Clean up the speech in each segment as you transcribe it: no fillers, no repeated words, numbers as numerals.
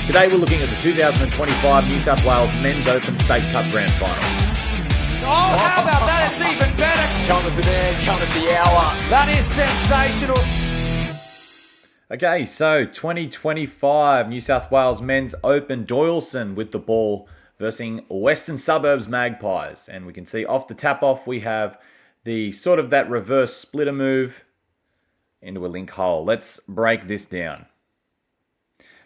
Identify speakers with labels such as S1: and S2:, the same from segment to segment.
S1: Today we're looking at the 2025 New South Wales Men's Open State Cup Grand Final.
S2: Oh, how about that? It's even better.
S3: Count of the man, count of the hour.
S2: That is sensational.
S1: Okay, so 2025 New South Wales Men's Open, Doyalson with the ball versus Western Suburbs Magpies. And we can see off the tap-off we have the sort of that reverse splitter move into a link hole. Let's break this down.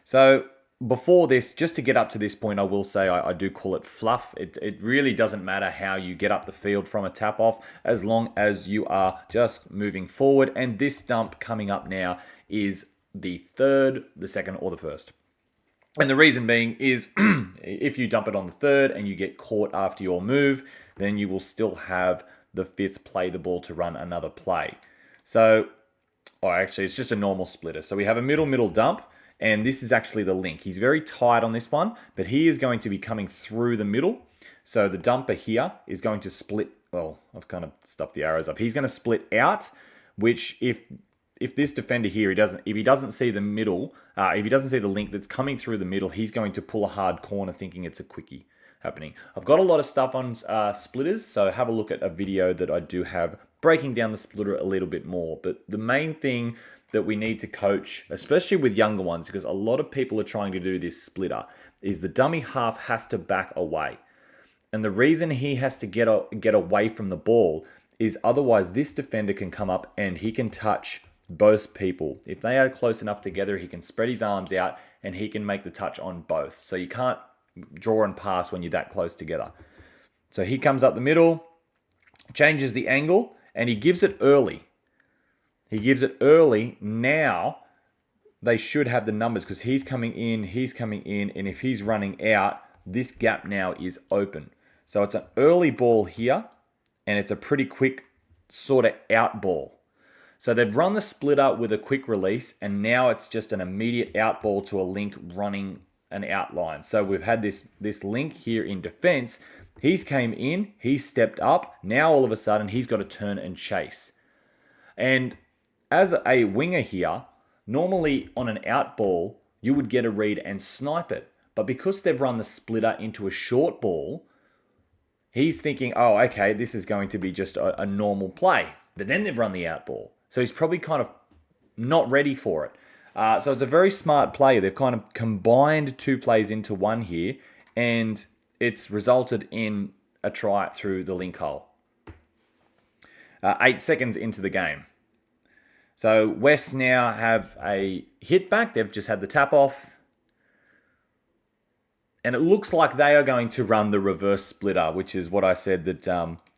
S1: So before this, just to get up to this point, I will say I do call it fluff. It really doesn't matter how you get up the field from a tap-off as long as you are just moving forward. And this dump coming up now is the third, the second, or the first. And the reason being is if you dump it on the third and you get caught after your move, then you will still have the fifth play the ball to run another play. So, actually, it's just a normal splitter. So we have a middle dump, and this is actually the link. He's very tight on this one, but he is going to be coming through the middle. So the dumper here is going to split. Well, I've kind of stuffed the arrows up. He's going to split out, which if this defender here, if he doesn't see the middle, if he doesn't see the link that's coming through the middle, he's going to pull a hard corner thinking it's a quickie happening. I've got a lot of stuff on splitters, so have a look at a video that I do have breaking down the splitter a little bit more. But the main thing that we need to coach, especially with younger ones, because a lot of people are trying to do this splitter, is the dummy half has to back away. And the reason he has to get away from the ball is otherwise this defender can come up and he can touch both people. If they are close enough together, he can spread his arms out and he can make the touch on both. So you can't draw and pass when you're that close together. So he comes up the middle, changes the angle, and he gives it early. He gives it early. Now they should have the numbers because he's coming in, and if he's running out, this gap now is open. So it's an early ball here, and it's a pretty quick sort of out ball. So they've run the splitter with a quick release, and now it's just an immediate out ball to a link running an outline. So we've had this link here in defense. He's came in, he's stepped up. Now all of a sudden he's got to turn and chase. And as a winger here, normally on an out ball, you would get a read and snipe it. But because they've run the splitter into a short ball, he's thinking, oh, okay, this is going to be just a normal play. But then they've run the out ball. So he's probably kind of not ready for it. So it's a very smart play. They've kind of combined two plays into one here, and it's resulted in a try through the link hole. 8 seconds into the game. So West now have a hit back. They've just had the tap off. And it looks like they are going to run the reverse splitter, which is what I said that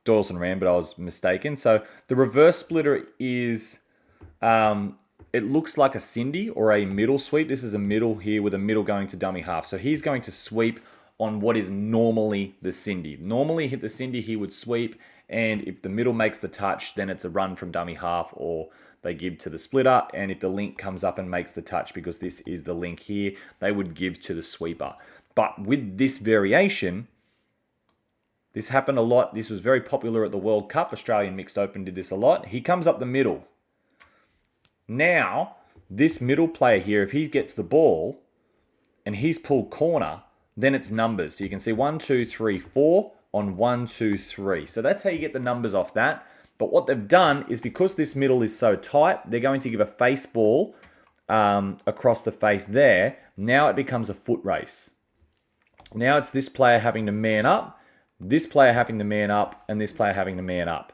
S1: Doyalson ran, but I was mistaken. So the reverse splitter is, it looks like a Cindy or a middle sweep. This is a middle here with a middle going to dummy half. So he's going to sweep on what is normally the Cindy. Normally hit the Cindy, he would sweep. And if the middle makes the touch, then it's a run from dummy half or they give to the splitter. And if the link comes up and makes the touch, because this is the link here, they would give to the sweeper. But with this variation, this happened a lot. This was very popular at the World Cup. Australian Mixed Open did this a lot. He comes up the middle. Now, this middle player here, if he gets the ball and he's pulled corner, then it's numbers. So you can see 1, 2, 3, 4 on 1, 2, 3. So that's how you get the numbers off that. But what they've done is because this middle is so tight, they're going to give a face ball across the face there. Now it becomes a foot race. Now it's this player having to man up, this player having to man up, and this player having to man up.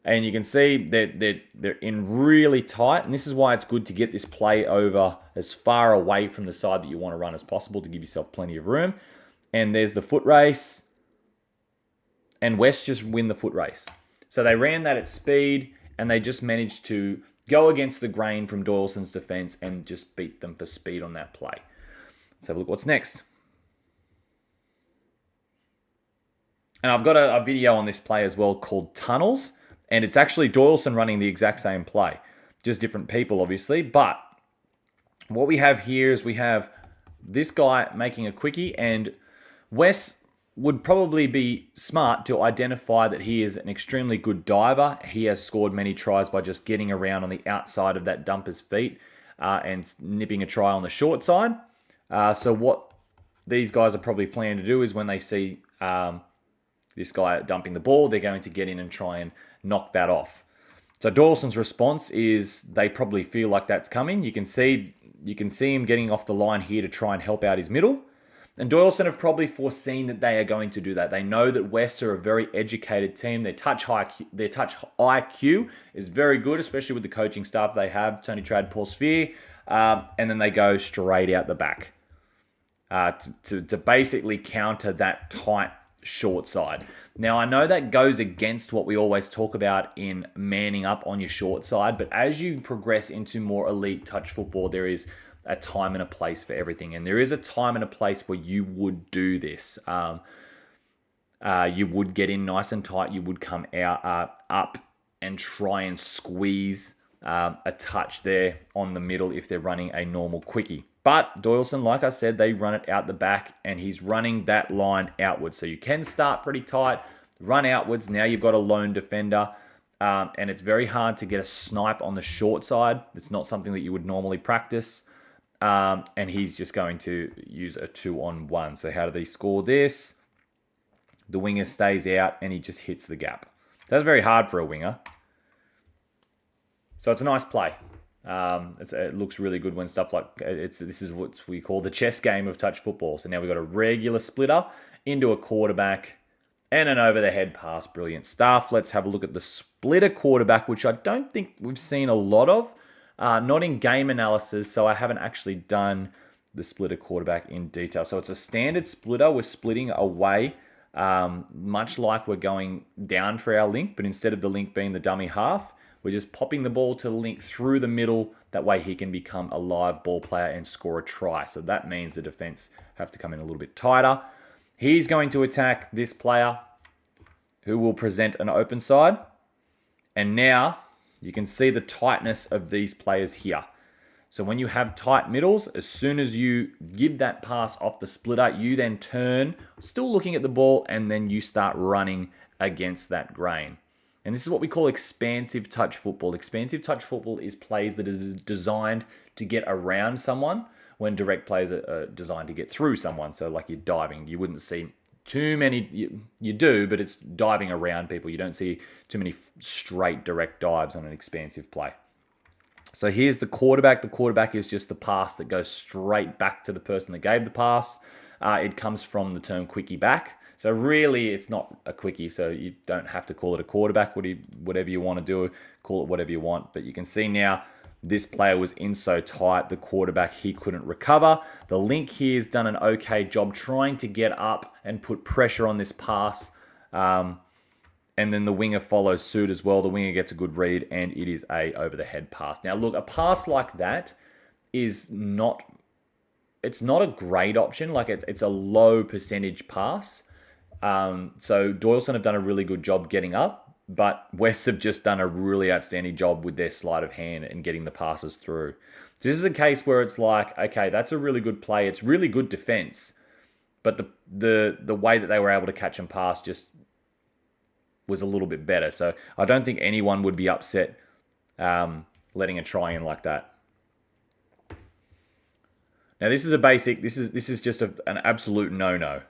S1: And you can see that they're in really tight, and this is why it's good to get this play over as far away from the side that you want to run as possible to give yourself plenty of room. And there's the foot race, and West just win the foot race. So they ran that at speed, and they just managed to go against the grain from Doyalson's defense and just beat them for speed on that play. Let's have a look what's next. And I've got a video on this play as well called Tunnels. And it's actually Doyalson running the exact same play. Just different people, obviously. But what we have here is we have this guy making a quickie. And Wes would probably be smart to identify that he is an extremely good diver. He has scored many tries by just getting around on the outside of that dumper's feet and nipping a try on the short side. So what these guys are probably planning to do is when they see this guy dumping the ball, they're going to get in and try and knock that off. So Doyalson's response is they probably feel like that's coming. You can see him getting off the line here to try and help out his middle. And Doyalson have probably foreseen that they are going to do that. They know that West are a very educated team. Their touch IQ is very good, especially with the coaching staff they have, Tony Trad, Paul Sphere. And then they go straight out the back to basically counter that tight short side. Now, I know that goes against what we always talk about in manning up on your short side, but as you progress into more elite touch football, there is a time and a place for everything. And there is a time and a place where you would do this. You would get in nice and tight. You would come out up and try and squeeze a touch there on the middle if they're running a normal quickie. But Doyalson, like I said, they run it out the back, and he's running that line outwards. So you can start pretty tight, run outwards. Now you've got a lone defender, and it's very hard to get a snipe on the short side. It's not something that you would normally practice. And he's just going to use a 2-on-1. So how do they score this? The winger stays out, and he just hits the gap. That's very hard for a winger. So it's a nice play. It looks really good when stuff like this is what we call the chess game of touch football. So now we've got a regular splitter into a quarterback and an over the head pass. Brilliant stuff. Let's have a look at the splitter quarterback, which I don't think we've seen a lot of. Not in game analysis, so I haven't actually done the splitter quarterback in detail. So it's a standard splitter. We're splitting away, much like we're going down for our link, but instead of the link being the dummy half, we're just popping the ball to the link through the middle. That way he can become a live ball player and score a try. So that means the defense have to come in a little bit tighter. He's going to attack this player who will present an open side. And now you can see the tightness of these players here. So when you have tight middles, as soon as you give that pass off the splitter, you then turn, still looking at the ball, and then you start running against that grain. And this is what we call expansive touch football. Expansive touch football is plays that is designed to get around someone, when direct plays are designed to get through someone. So like you're diving, you wouldn't see too many, you do, but it's diving around people. You don't see too many straight direct dives on an expansive play. So here's the quarterback. The quarterback is just the pass that goes straight back to the person that gave the pass. It comes from the term quickie back. So really, it's not a quickie, so you don't have to call it a quarterback. Whatever you want to do, call it whatever you want. But you can see now, this player was in so tight, the quarterback, he couldn't recover. The link here has done an okay job trying to get up and put pressure on this pass. And then the winger follows suit as well. The winger gets a good read, and it is a over-the-head pass. Now, look, a pass like that is not... It's not a great option. Like, it's a low percentage pass. So Doyalson have done a really good job getting up, but West have just done a really outstanding job with their sleight of hand and getting the passes through. So this is a case where it's like, okay, that's a really good play. It's really good defense, but the way that they were able to catch and pass just was a little bit better. So I don't think anyone would be upset letting a try in like that. Now this is a basic. This is just an absolute no-no.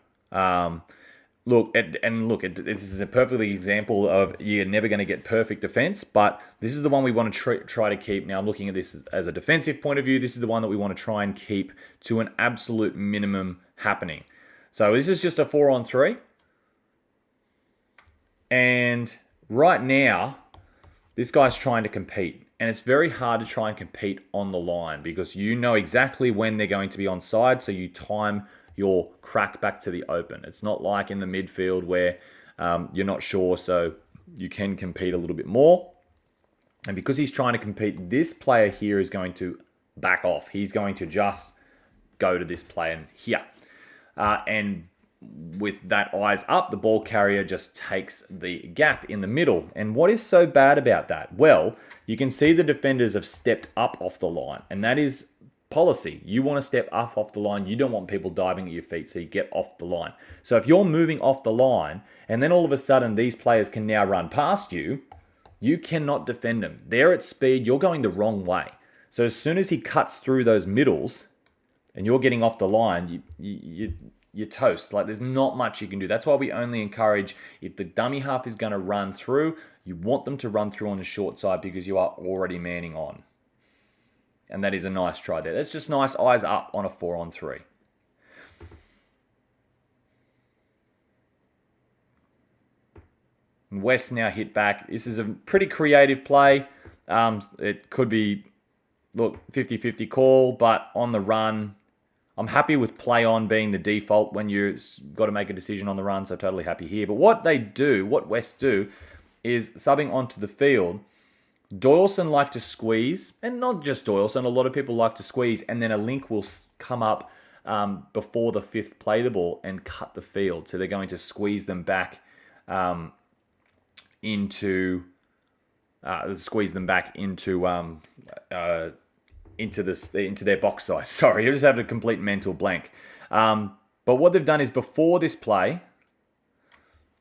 S1: This is a perfect example of you're never going to get perfect defense, but this is the one we want to try to keep. Now, I'm looking at this as a defensive point of view. This is the one that we want to try and keep to an absolute minimum happening. So this is just a 4-on-3. And right now, this guy's trying to compete. And it's very hard to try and compete on the line because you know exactly when they're going to be onside, so you time your crack back to the open. It's not like in the midfield where you're not sure, so you can compete a little bit more. And because he's trying to compete, this player here is going to back off. He's going to just go to this player here. And with that eyes up, the ball carrier just takes the gap in the middle. And what is so bad about that? Well, you can see the defenders have stepped up off the line, and that is policy. You want to step up off the line. You don't want people diving at your feet, so you get off the line. So if you're moving off the line, and then all of a sudden these players can now run past you, you cannot defend them. They're at speed. You're going the wrong way. So as soon as he cuts through those middles, and you're getting off the line, you're toast. Like, there's not much you can do. That's why we only encourage, if the dummy half is going to run through, you want them to run through on the short side because you are already manning on. And that is a nice try there. That's just nice eyes up on a 4-on-3. West now hit back. This is a pretty creative play. It could be, look, 50-50 call, but on the run, I'm happy with play on being the default when you've got to make a decision on the run, so totally happy here. But what West do, is subbing onto the field, Doyalson like to squeeze, and not just Doyalson, a lot of people like to squeeze, and then a link will come up before the fifth play the ball and cut the field. So they're going to squeeze them back into their box size. Sorry, I just had a complete mental blank. But what they've done is, before this play,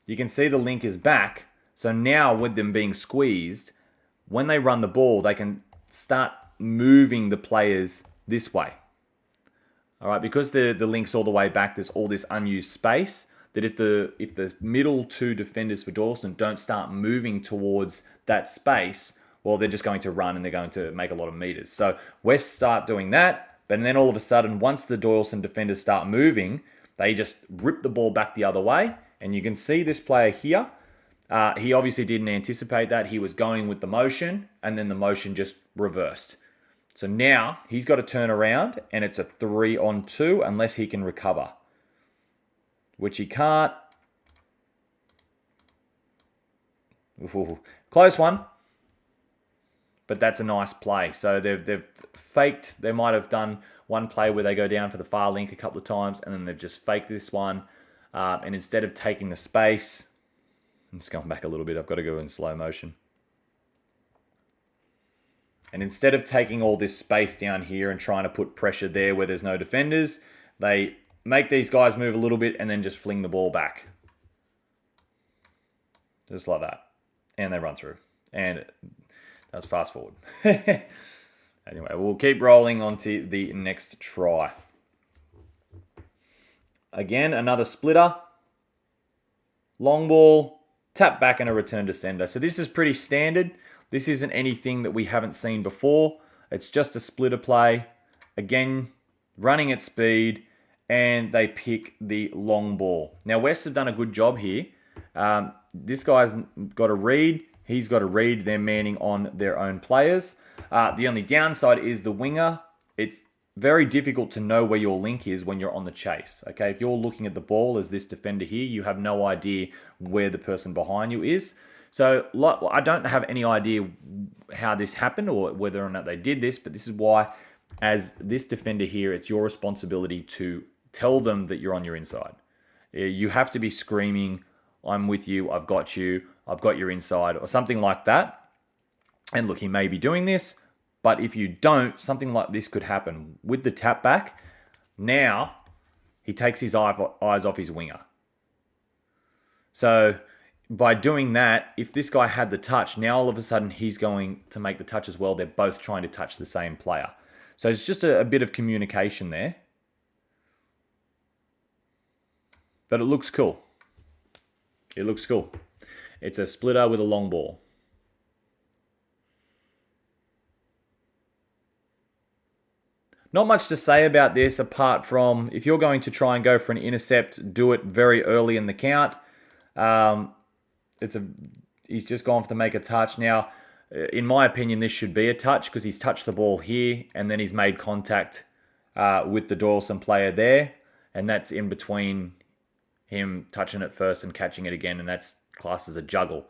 S1: you can see the link is back. So now, with them being squeezed, when they run the ball, they can start moving the players this way. All right, because the link's all the way back, there's all this unused space, that if the middle two defenders for Doyalson don't start moving towards that space, well, they're just going to run and they're going to make a lot of meters. So West start doing that, but then all of a sudden, once the Doyalson defenders start moving, they just rip the ball back the other way. And you can see this player here. He obviously didn't anticipate that. He was going with the motion, and then the motion just reversed. So now he's got to turn around, and it's a 3-on-2 unless he can recover, which he can't. Ooh, close one. But that's a nice play. So they've faked. They might have done one play where they go down for the far link a couple of times, and then they've just faked this one. And instead of taking the space, I'm just going back a little bit. I've got to go in slow motion. And instead of taking all this space down here and trying to put pressure there where there's no defenders, they make these guys move a little bit and then just fling the ball back. Just like that. And they run through. And that's fast forward. Anyway, we'll keep rolling on to the next try. Again, another splitter. Long ball, tap back, and a return to sender. So this is pretty standard. This isn't anything that we haven't seen before. It's just a splitter play. Again, running at speed, and they pick the long ball. Now, West have done a good job here. This guy's got a read. He's got to read. They're manning on their own players. The only downside is the winger. It's very difficult to know where your link is when you're on the chase. Okay, if you're looking at the ball as this defender here, you have no idea where the person behind you is. So I don't have any idea how this happened or whether or not they did this, but this is why, as this defender here, it's your responsibility to tell them that you're on your inside. You have to be screaming, "I'm with you, I've got your inside," or something like that. And look, he may be doing this, but if you don't, something like this could happen. With the tap back, now he takes his eyes off his winger. So by doing that, if this guy had the touch, now all of a sudden he's going to make the touch as well. They're both trying to touch the same player. So it's just a bit of communication there. But it looks cool. It looks cool. It's a splitter with a long ball. Not much to say about this apart from, if you're going to try and go for an intercept, do it very early in the count. He's just gone for to make a touch. Now, in my opinion, this should be a touch because he's touched the ball here and then he's made contact with the Doyalson player there. And that's in between him touching it first and catching it again. And that's classed as a juggle.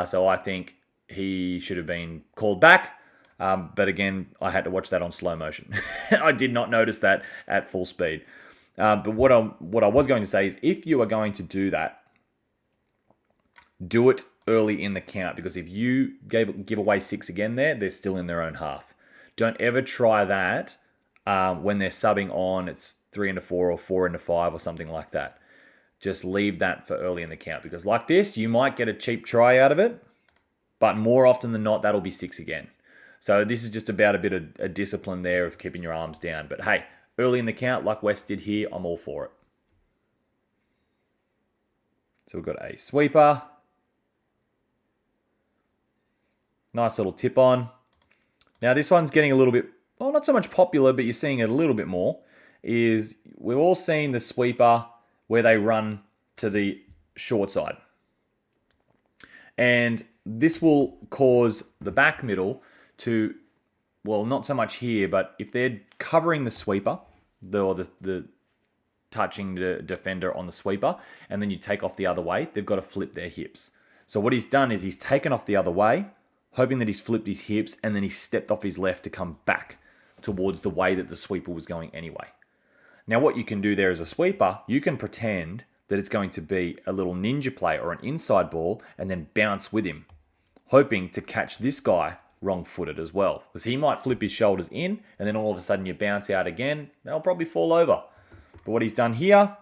S1: So I think he should have been called back. But again, I had to watch that on slow motion. I did not notice that at full speed. But what I was going to say is, if you are going to do that, do it early in the count, because if you give away 6 again there, they're still in their own half. Don't ever try that when they're subbing on. It's 3 into 4 or 4 into 5 or something like that. Just leave that for early in the count, because like this, you might get a cheap try out of it, but more often than not, that'll be 6 again. So this is just about a bit of a discipline there of keeping your arms down. But hey, early in the count like West did here, I'm all for it. So we've got a sweeper. Nice little tip on. Now this one's getting a little bit, well, not so much popular, but you're seeing it a little bit more, is we've all seen the sweeper where they run to the short side. And this will cause the back middle to, well, not so much here, but if they're covering the sweeper, the touching the defender on the sweeper, and then you take off the other way, they've got to flip their hips. So what he's done is he's taken off the other way, hoping that he's flipped his hips, and then he stepped off his left to come back towards the way that the sweeper was going anyway. Now what you can do there as a sweeper, you can pretend that it's going to be a little ninja play or an inside ball and then bounce with him, hoping to catch this guy wrong-footed as well. Because he might flip his shoulders in and then all of a sudden you bounce out again, they'll probably fall over. But what he's done here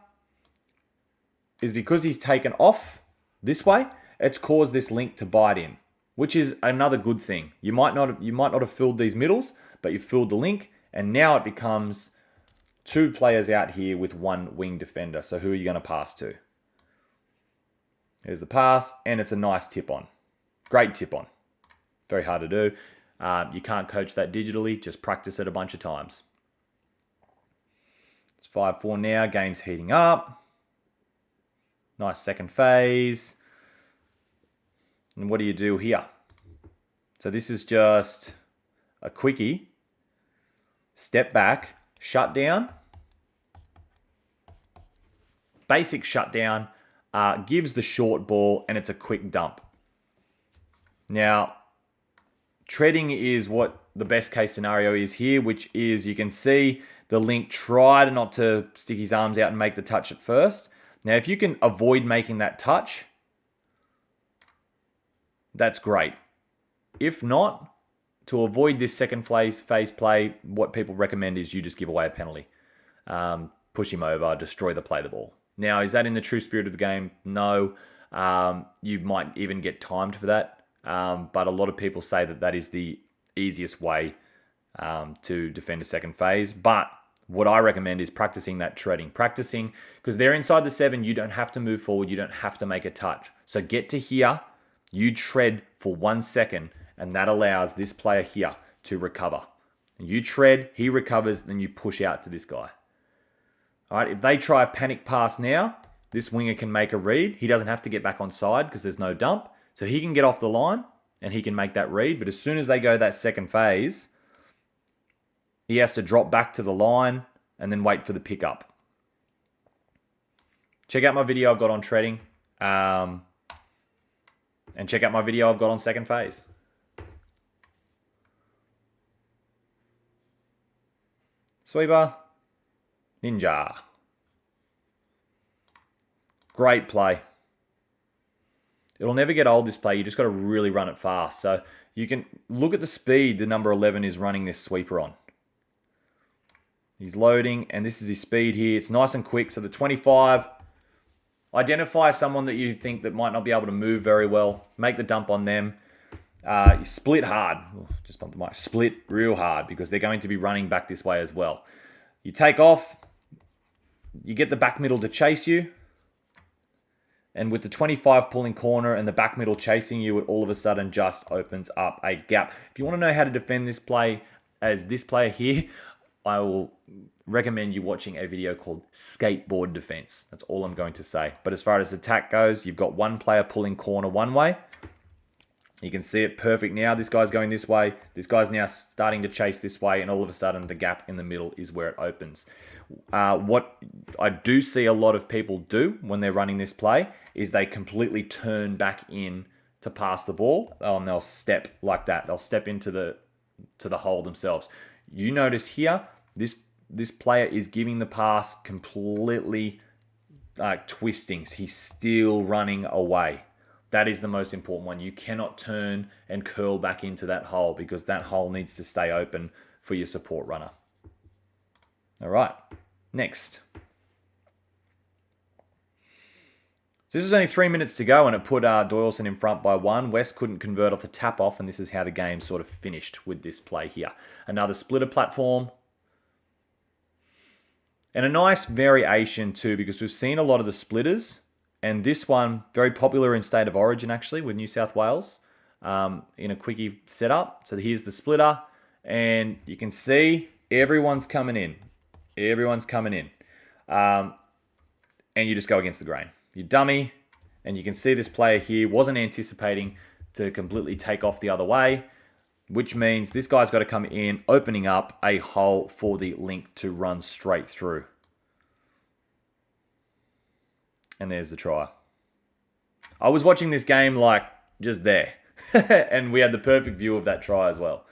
S1: is because he's taken off this way, it's caused this link to bite in, which is another good thing. You might not have filled these middles, but you filled the link, and now it becomes 2 players out here with 1 wing defender. So who are you going to pass to? Here's the pass, and it's a nice tip on. Great tip on. Very hard to do. You can't coach that digitally. Just practice it a bunch of times. It's 5-4 now. Game's heating up. Nice second phase. And what do you do here? So this is just a quickie. Step back. Shutdown. Basic shutdown. Gives the short ball, and it's a quick dump. Now, treading is what the best case scenario is here, which is you can see the link tried not to stick his arms out and make the touch at first. Now, if you can avoid making that touch, that's great. If not, to avoid this second phase play, what people recommend is you just give away a penalty. Push him over, destroy the play the ball. Now, is that in the true spirit of the game? No. You might even get timed for that. But a lot of people say that is the easiest way to defend a second phase. But what I recommend is practicing that treading. Practicing, because they're inside the 7, you don't have to move forward. You don't have to make a touch. So get to here, you tread for 1 second, and that allows this player here to recover. You tread, he recovers, then you push out to this guy. All right, if they try a panic pass now, this winger can make a read. He doesn't have to get back on side because there's no dump. So he can get off the line and he can make that read. But as soon as they go that second phase, he has to drop back to the line and then wait for the pickup. Check out my video I've got on treading. And check out my video I've got on second phase. Sweeper. Ninja. Great play. It'll never get old, this play. You just got to really run it fast. So you can look at the speed the number 11 is running this sweeper on. He's loading, and this is his speed here. It's nice and quick. So the 25, identify someone that you think that might not be able to move very well. Make the dump on them. You split hard. Just bump the mic. Split real hard because they're going to be running back this way as well. You take off. You get the back middle to chase you. And with the 25 pulling corner and the back middle chasing you, it all of a sudden just opens up a gap. If you want to know how to defend this play as this player here, I will recommend you watching a video called Skateboard Defense. That's all I'm going to say. But as far as attack goes, you've got one player pulling corner one way. You can see it perfect now. This guy's going this way. This guy's now starting to chase this way. And all of a sudden, the gap in the middle is where it opens. What I do see a lot of people do when they're running this play is they completely turn back in to pass the ball. And they'll step like that. They'll step into the hole themselves. You notice here, this player is giving the pass completely twisting. He's still running away. That is the most important one. You cannot turn and curl back into that hole because that hole needs to stay open for your support runner. All right, next. So this was only 3 minutes to go and it put Doyalson in front by 1. West couldn't convert off the tap off, and this is how the game sort of finished with this play here. Another splitter platform. And a nice variation too, because we've seen a lot of the splitters. And this one, very popular in State of Origin actually with New South Wales in a quickie setup. So here's the splitter. And you can see everyone's coming in. Everyone's coming in. And you just go against the grain. You dummy. And you can see this player here wasn't anticipating to completely take off the other way, which means this guy's got to come in, opening up a hole for the link to run straight through. And there's the try. I was watching this game like just there. And we had the perfect view of that try as well.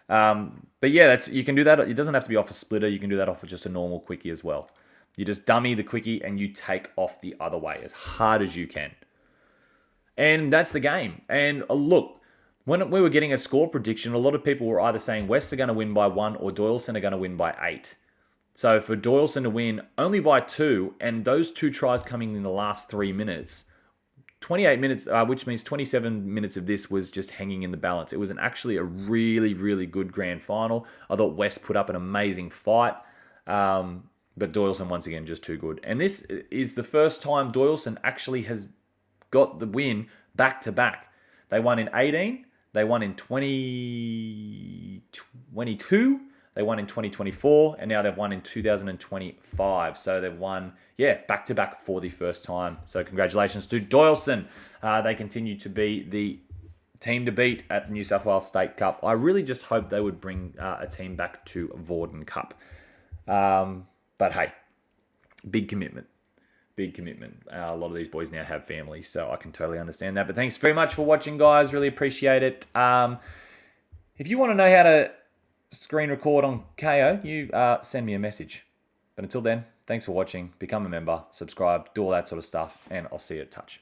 S1: But yeah, you can do that. It doesn't have to be off a splitter. You can do that off of just a normal quickie as well. You just dummy the quickie and you take off the other way as hard as you can. And that's the game. And look, when we were getting a score prediction, a lot of people were either saying Wests are going to win by 1 or Doyalson are going to win by 8. So for Doyalson to win only by 2, and those 2 tries coming in the last 3 minutes, 28 minutes, which means 27 minutes of this was just hanging in the balance. It was actually a really, really good grand final. I thought West put up an amazing fight, but Doyalson once again just too good. And this is the first time Doyalson actually has got the win back to back. They won in 18, they won in 2022, they won in 2024, and now they've won in 2025. So they've won, back to back for the first time. So congratulations to Doyalson. They continue to be the team to beat at the New South Wales State Cup. I really just hope they would bring a team back to Vorden Cup. But hey, big commitment. Big commitment. A lot of these boys now have families, so I can totally understand that. But thanks very much for watching, guys. Really appreciate it. If you want to know how to screen record on KO, you send me a message. But until then, thanks for watching. Become a member, subscribe, do all that sort of stuff, and I'll see you at Touch.